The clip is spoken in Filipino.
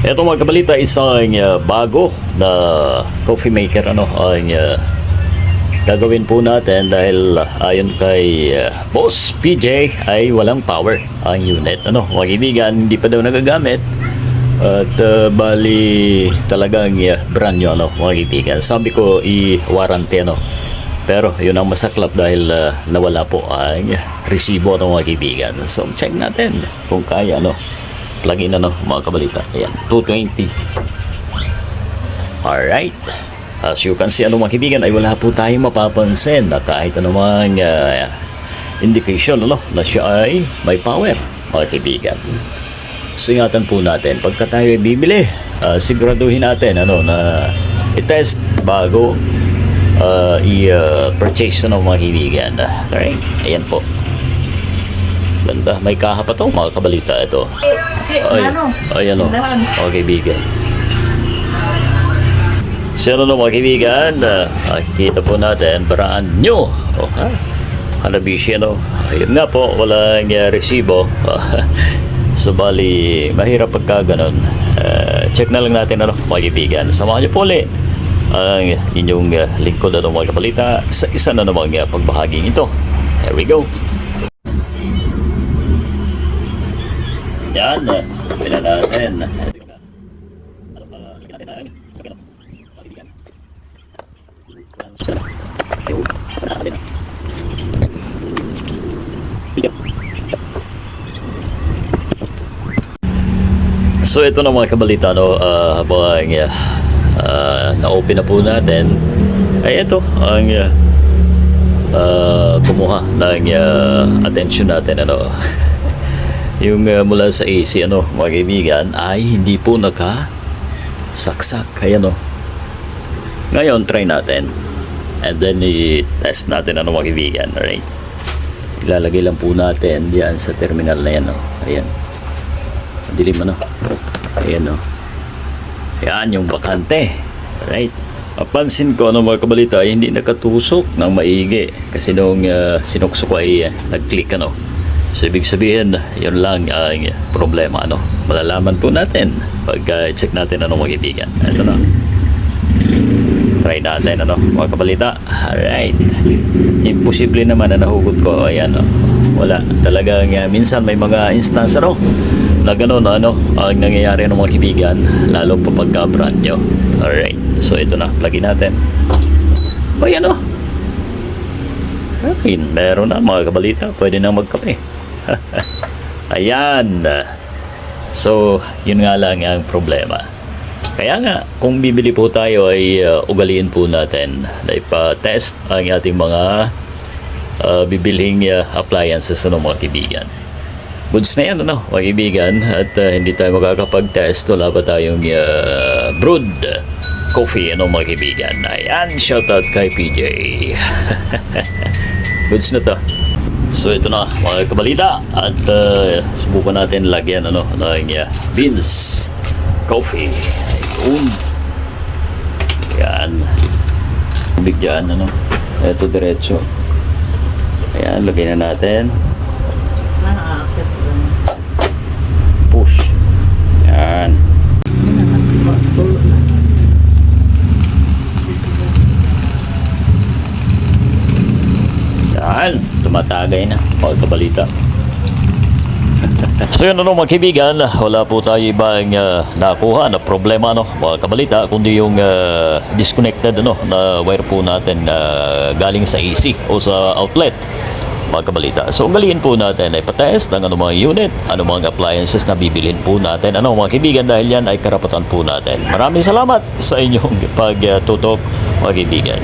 Ito mga kabalita, isang bago na coffee maker ang gagawin po natin dahil ayon kay Boss PJ ay walang power ang unit. Mga kaibigan, hindi pa daw nagagamit at bali talagang brand new mga kaibigan. Sabi ko i-warranty pero yun ang masaklap dahil nawala po ang resibo mga kaibigan. So check natin kung kaya plug-in mga kabalita. Ayan, 220. Alright. As you can see mga kaibigan ay wala po tayong mapapansin na kahit anumang indication na siya ay may power mga kaibigan. So ingatan po natin pagka tayo bibili, siguraduhin natin na i-test bago i-purchase mga kaibigan. Alright, ayan po. Ganda, may kaha pa to mga kabalita ito. Ay mga kaibigan. So mga kaibigan, nakikita po natin brand new. Hanabishi ayun nga po, walang resibo. So bali, mahirap pagka ganun. Check na lang natin mga kaibigan. Samahan niyo po ulit ang inyong lingkod mga kabalita sa isa na namang pagbahaging ito. Here we go. Yan, pila natin. So ito na mga kabalita habang na-open na po natin ay ito ang kumuha ng attention natin yung mula sa AC mga kaibigan ay hindi po nakasaksak. Ayan ngayon try natin and then i-test natin mga kaibigan. Alright, ilalagay lang po natin diyan sa terminal na yan ayan, dilim ayan yan yung bakante. Alright, mapansin ko mga kabalita ay hindi nakatusok ng maigi kasi nung sinukso ko ay nag-click so ibig sabihin yun lang ang problema malalaman po natin pag check natin mga kaibigan. Ito try natin mga kabalita. Alright, imposible naman na nahugot ko. Ayan wala talagang minsan may mga instance na gano'n ang nangyayari mga kaibigan, lalo pa pagka brand nyo. Alright, so ito na, plug-in natin. Ayan meron na mga kabalita, pwede na magkape. Ayan. So yun nga lang ang problema. Kaya nga kung bibili po tayo ay ugaliin po natin na ipa-test ang ating mga bibilhing appliances mga kaibigan. Goods na yan mga kaibigan, at hindi tayo makakapag-test wala pa tayong brewed coffee mga kaibigan. Ayan, shoutout kay PJ. Goods na to. So ito na mga kabalita, at subukan natin lagyan ng beans coffee. Ayun. Yan. Bigyan ito diretso. Ayan, lagyan na natin. Push. Yan. Yan, tumatagay na mga kabalita. So yun mga kaibigan, wala po tayo ibang nakuha na problema mga kabalita, kundi yung disconnected na wire po natin galing sa AC o sa outlet mga kabalita. So ugaliin po natin ay patest ng anumang unit, anumang appliances na bibilhin po natin mga kaibigan, dahil yan ay karapatan po natin. Maraming salamat sa inyong pagtutok mga kaibigan.